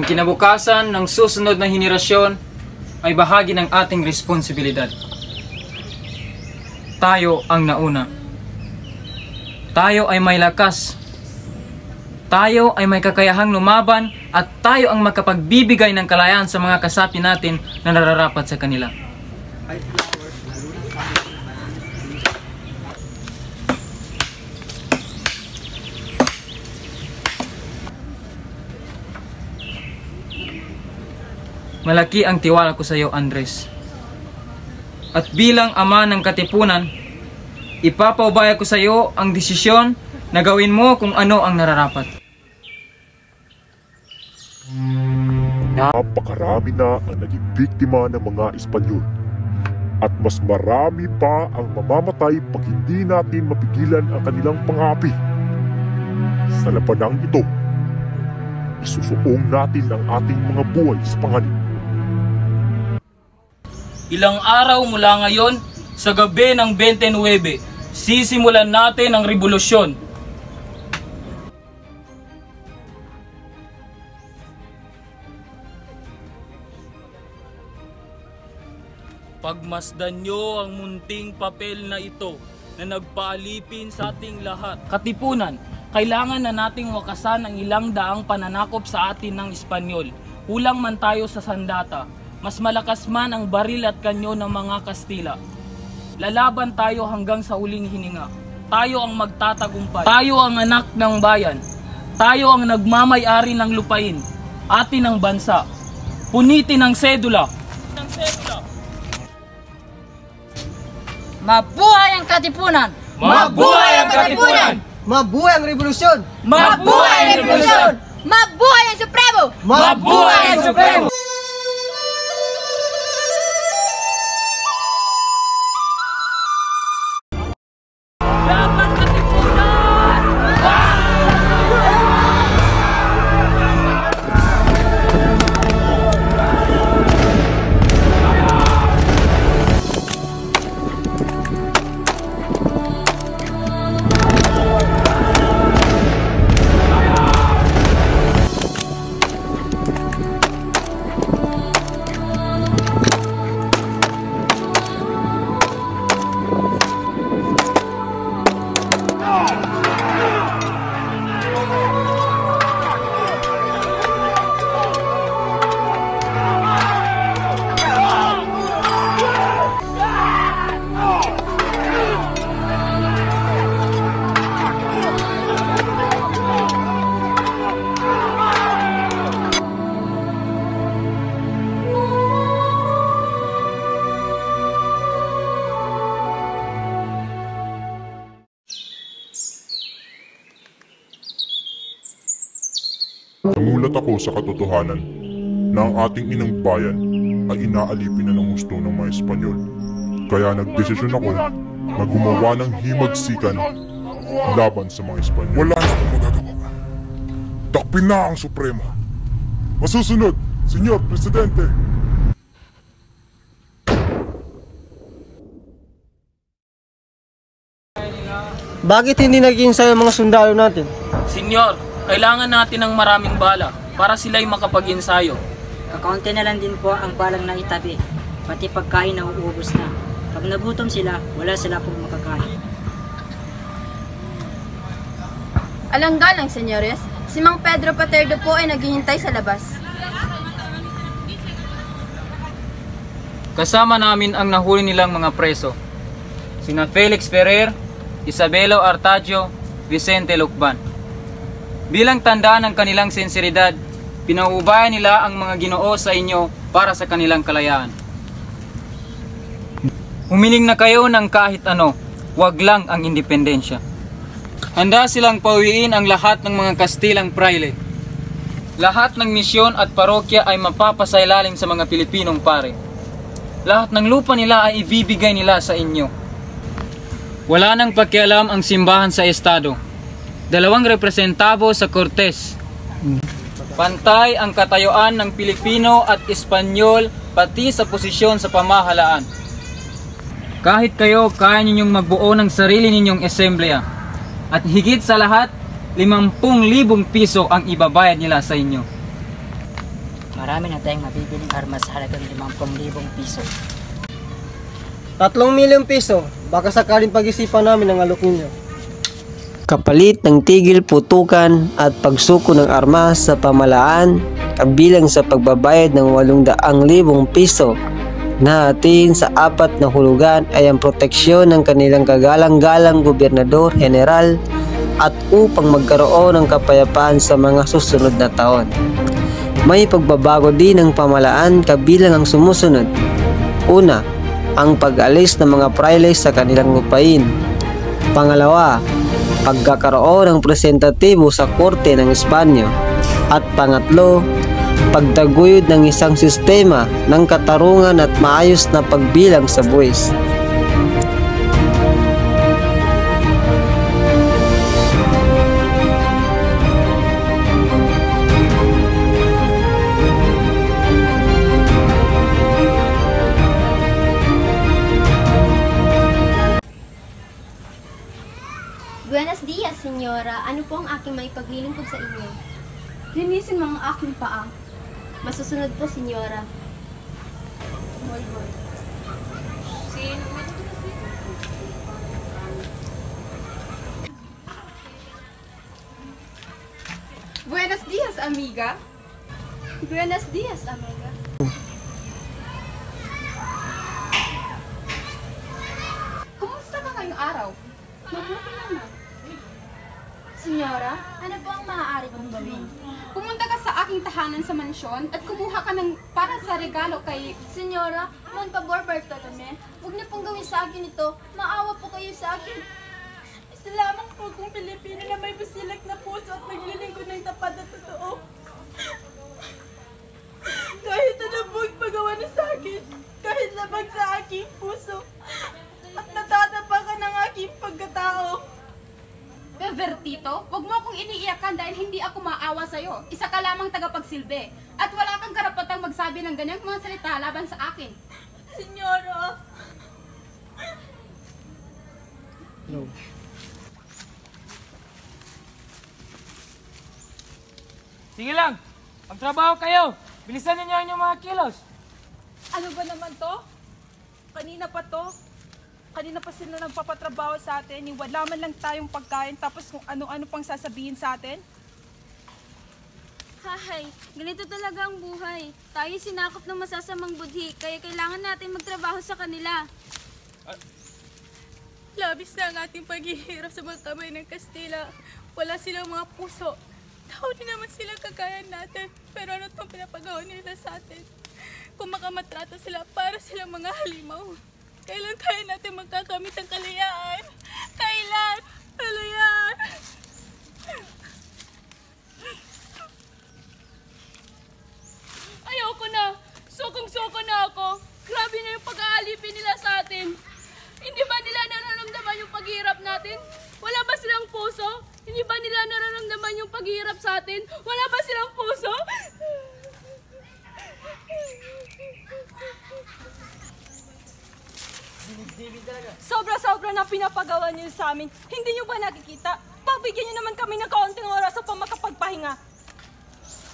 kinabukasan ng susunod na henerasyon ay bahagi ng ating responsibilidad. Tayo ang nauna. Tayo ay may lakas. Tayo ay may kakayahang lumaban at tayo ang makapagbibigay ng kalayaan sa mga kasapi natin na nararapat sa kanila. Malaki ang tiwala ko sa iyo, Andres. At bilang ama ng katipunan, ipapaubaya ko sa iyo ang desisyon na gawin mo kung ano ang nararapat. Napakarami na ang naging biktima ng mga Espanyol. At mas marami pa ang mamamatay pag hindi natin mapigilan ang kanilang pangapi. Sa labanang ito, isusuong natin ang ating mga buhay sa panganib. Ilang araw mula ngayon, sa gabi ng 29, sisimulan natin ang revolusyon. Pagmasdan nyo ang munting papel na ito na nagpaalipin sa ating lahat. Katipunan, kailangan na nating wakasan ang ilang daang pananakop sa atin ng Espanyol. Kulang man tayo sa sandata. Mas malakas man ang baril at kanyo ng mga Kastila. Lalaban tayo hanggang sa huling hininga. Tayo ang magtatagumpay. Tayo ang anak ng bayan. Tayo ang nagmamay-ari ng lupain. Atin ang bansa. Punitin ang sedula. Mabuhay ang katipunan! Mabuhay ang katipunan! Mabuhay ang revolusyon! Mabuhay ang revolusyon! Mabuhay ang Supremo! Mabuhay ang Supremo! Namulat ako sa katotohanan na ang ating inang bayan ay inaalipin na ng husto ng mga Espanyol. Kaya nagdesisyon ako na gumawa ng himagsikan laban sa mga Espanyol. Wala na akong magagawa. Takpin na ang Supremo. Masusunod, Senyor Presidente. Bakit hindi naging sayo mga sundalo natin? Senyor, kailangan natin ng maraming bala para sila'y makapag-ensayo. Kakaunti na lang din po ang balang na itabi, pati pagkain na uubos na. Pag nagutom sila, wala sila pong makakain. Alang-galang, senyores, si Mang Pedro Paterdo po ay naghihintay sa labas. Kasama namin ang nahuli nilang mga preso. Sina Felix Ferrer, Isabelo Artadio, Vicente Lucban. Bilang tandaan ng kanilang sinseridad, pinauubayan nila ang mga Ginoo sa inyo para sa kanilang kalayaan. Humiling na kayo ng kahit ano, wag lang ang independensya. Handa silang pauwiin ang lahat ng mga Kastilang praile. Lahat ng misyon at parokya ay mapapasailalim sa mga Pilipinong pare. Lahat ng lupa nila ay ibibigay nila sa inyo. Wala nang pakialam ang simbahan sa estado. 2 representabo sa Cortes. Pantay ang katayuan ng Pilipino at Espanyol pati sa posisyon sa pamahalaan. Kahit kayo, kaya ninyong magbuo ng sarili ninyong assembleya. At higit sa lahat, 50,000 piso ang ibabayad nila sa inyo. Marami na tayong mabibiling armas sa halagang 50,000 piso. 3 milyong piso, baka sakaling pag-isipan namin ang alok ninyo. Kapalit ng tigil putukan at pagsuko ng armas sa pamalaan, kabilang sa pagbabayad ng 800,000 piso na hatiin sa 4 na hulugan ay ang proteksyon ng kanilang kagalang-galang gobernador general at upang magkaroon ng kapayapaan sa mga susunod na taon. May pagbabago din ng pamalaan kabilang ang sumusunod. Una, ang pag-alis ng mga praile sa kanilang lupain. Pangalawa, pagkakaroon ng presentatibo sa korte ng Espanya. At pangatlo, pagtaguyod ng isang sistema ng katarungan at maayos na pagbilang sa buwis. Buenos dias, senyora. Ano po ang aking may paglilingkod sa inyo? Linisin mo ang aking paa. Masusunod po, senyora. Buenos dias, amiga. Buenos dias, amiga. Kumusta ka ngayong araw? Mabuti naman. Senyora, ano po ang maaari kong gawin? Pumunta ka sa aking tahanan sa mansyon at kumuha ka ng para sa regalo kay... Senyora, mon pabor Bartolome, huwag niyo pong gawin sa akin ito. Maawa po kayo sa akin. Isa lamang po kung Pilipino na may busilak na puso at naglilingkod ng tapat na totoo. Kahit ano po ang pagawa na sa akin, kahit labag sa aking puso, at natatapakan ng aking pagkatao. Pervertito, huwag mo akong iniiyakan dahil hindi ako maawa sa'yo. Isa ka lamang tagapagsilbi. At wala kang karapatang magsabi ng ganyang mga salita laban sa akin. Senyora! No. Sige lang, magtrabaho kayo. Bilisan ninyo ang inyong mga kilos. Ano ba naman to? Kanina pa sila nagpapatrabaho sa atin. Wala man lang tayong pagkain tapos kung ano-ano pang sasabihin sa atin. Hahay, ganito talaga ang buhay. Tayo sinakop ng masasamang budhi, kaya kailangan natin magtrabaho sa kanila. Labis na ang ating paghihirap sa mga kamay ng Kastila. Wala silang mga puso. Tao din naman sila kagaya natin. Pero ano itong pinapagawa nila sa atin? Kung makamatrata sila, para silang mga halimaw. Kailan kaya natin magkakamit ang kalayaan? Kailan? Kalayaan! Ayoko na! Sukong-suko na ako! Grabe na yung pag-aalipin nila sa atin! Hindi ba nila nararamdaman yung paghihirap natin? Wala ba silang puso? Hindi ba nila nararamdaman yung paghihirap sa atin? Wala ba silang puso? Sobra-sobra na pinapagawa niyo sa amin. Hindi niyo ba nakikita? Pagbigyan niyo naman kami ng kaunting oras upang makapagpahinga.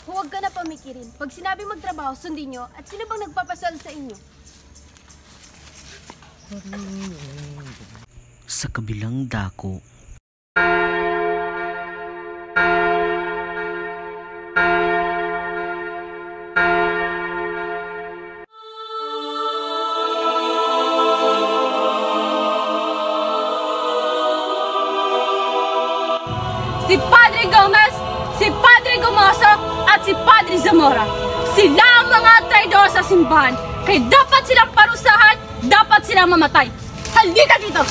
Huwag ka na pamikirin. Pag sinabing magtrabaho, sundin nyo. At sino bang nagpapasal sa inyo? Sa kabilang dako. Si Padre Gomez, si Padre Gomoso, at si Padre Zamora. Sila ang mga traidor sa simbahan. Kaya dapat silang parusahan, dapat silang mamatay. Halika dito!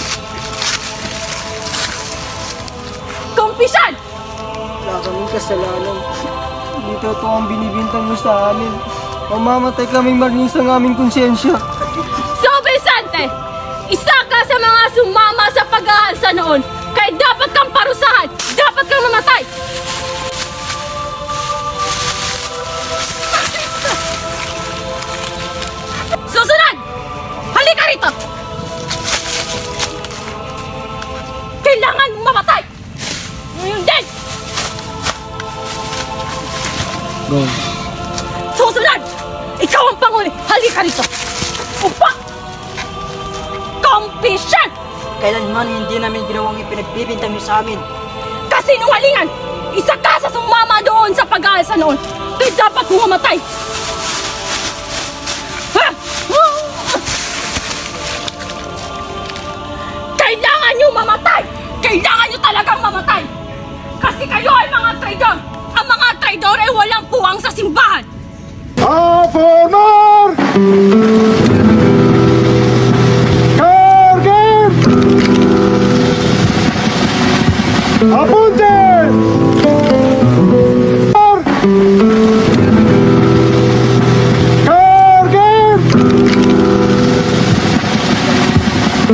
Kumpisan! Wala kaming kasalanan. Hindi totoo ang binibintang mo sa amin. Mamamatay kaming marnis ang aming konsyensya. So, Vicente! Isa ka sa mga sumama sa pag-aalsa noon. Kaya dapat kang parusahan! Dapat kang mamatay! Susunod! Halika rito! Kailangan mong mamatay! Ngayon din! Go. Susunod! Huli! Halika rito! Upa! Confession! Kailanman hindi namin ginawang ipinagbibintang niyo sa amin. Kasinungalingan! Isa ka sa sumama doon sa pag-aalsa noon. Kaya dapat mamatay! Ha? Kailangan nyo mamatay! Kailangan nyo talagang mamatay! Kasi kayo ay mga traidor! Ang mga traidor ay walang puwang sa simbahan! A formar! Carguen! Apunten! Carguen!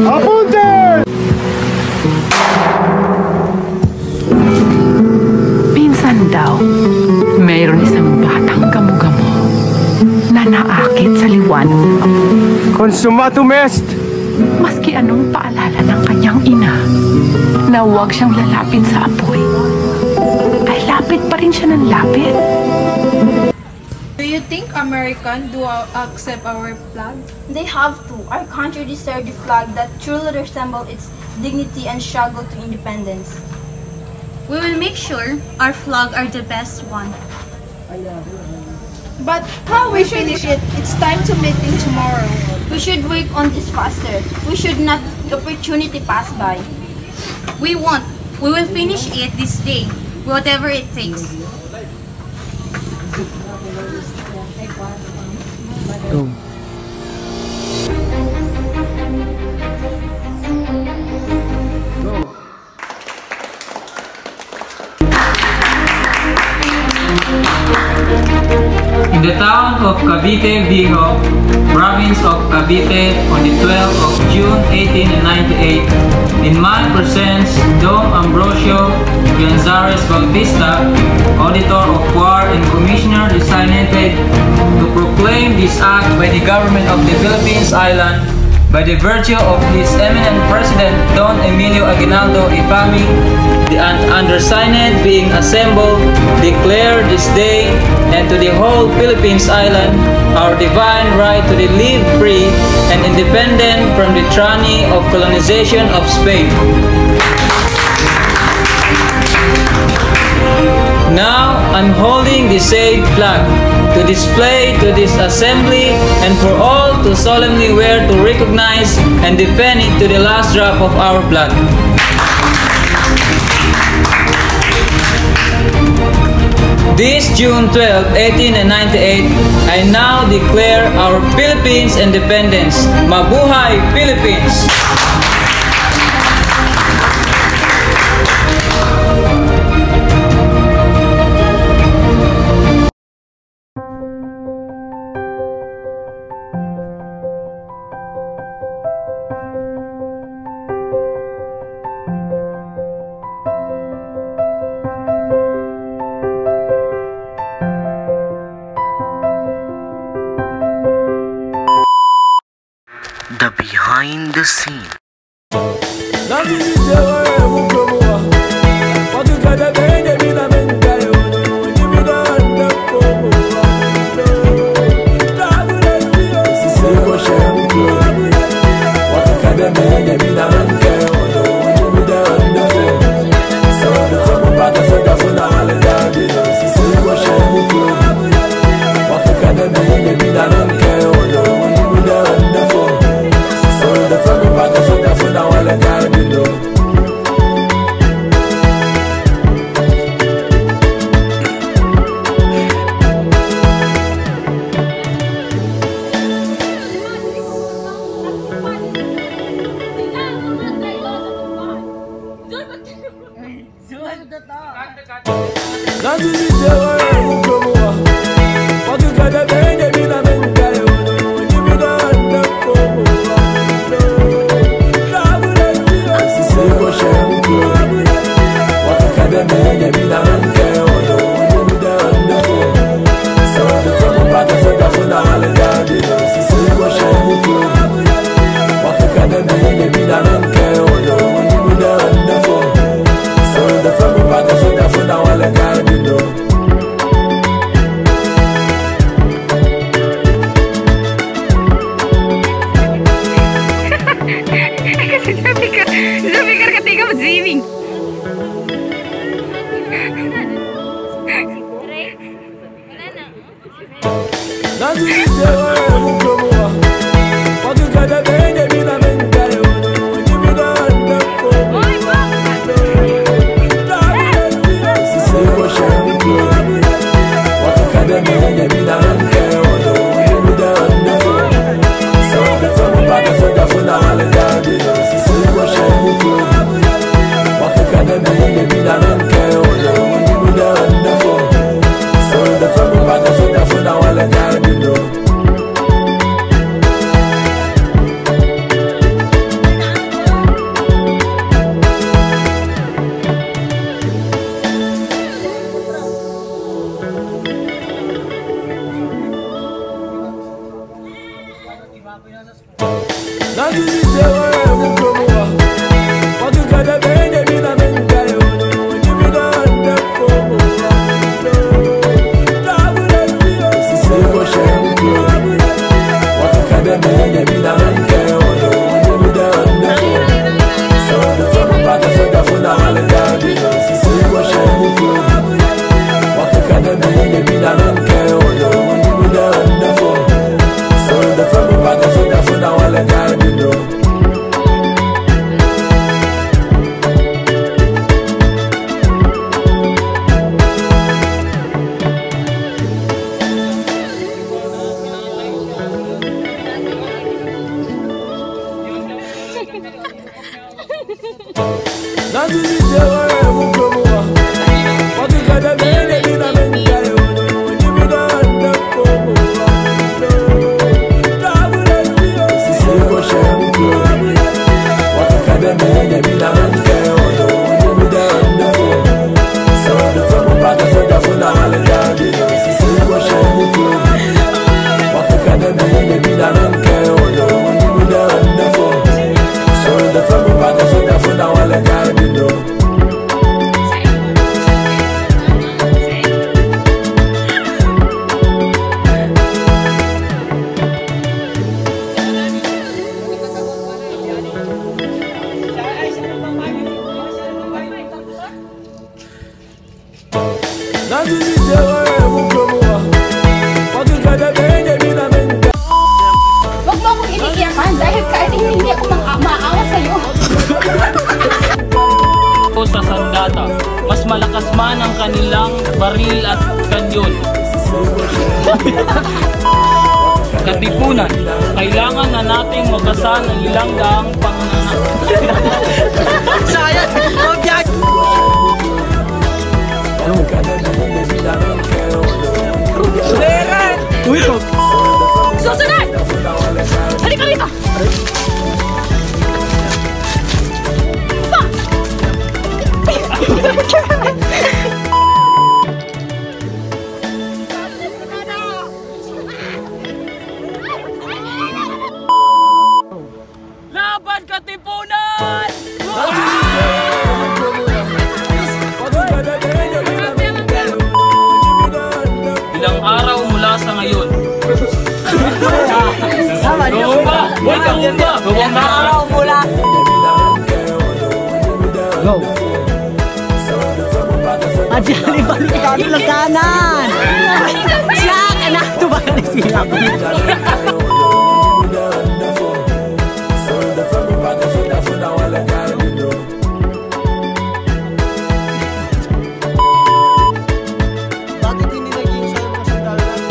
Apunten! Minsan daw, mayroon isang batang gamo-gamo na naakit sa liwanag ng apoy. Consumatum est! Maski anong paalala ng kanyang ina na huwag siyang lalapit sa apoy, ay lapit pa rin siya ng lapit. Do you think Americans do accept our flag? They have to. Our country deserves the flag that truly resembles its dignity and struggle to independence. We will make sure our flag are the best one. But how we finish it? It's time to meeting tomorrow. We should work on this faster. We should not let the opportunity pass by. We won't. We will finish it this day, whatever it takes. Go. In the town of Cavite Viejo, province of Cavite, on the 12th of June 1898, Inman presents Dom Ambrosio Lanzares Bautista, Auditor of War and Commissioner designated to proclaim this act by the government of the Philippines Island by the virtue of this eminent President Don Emilio Aguinaldo Infami, the undersigned being assembled, declare this day and to the whole Philippines Island our divine right to live free and independent from the tyranny of colonization of Spain. Now I'm holding the said flag to display to this assembly and for all to solemnly wear to recognize and defend it to the last drop of our blood. This June 12, 1898, I now declare our Philippines independence. Mabuhay Philippines! The behind the scene. Wag mo akong iniiyakan dahil kahit hindi ako maawa sa'yo. Sa sandata, mas malakas man ang kanilang baril at kanyon. Katipunan, kailangan na nating wakasan ang ilang daang pananakop. Sayang! Object! Susunod! Susunod! Halika rito! Laban Katipunan! Ilang araw mula sa ngayon. Gawamba! Boy, gawamba! Ilang araw mula. Go! Adjali balik ka ng kanan! Siya! Anak! Ito ba ka nagsila ko? Bakit hindi naging sa'yo mga sundalo natin?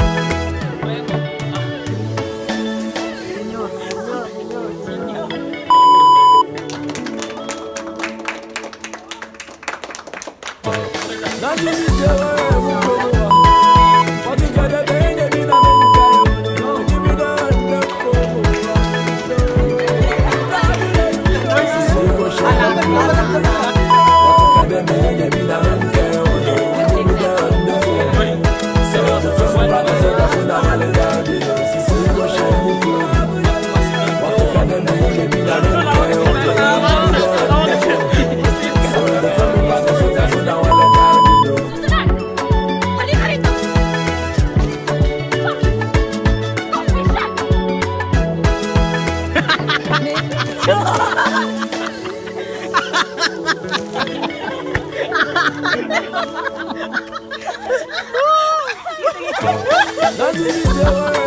That's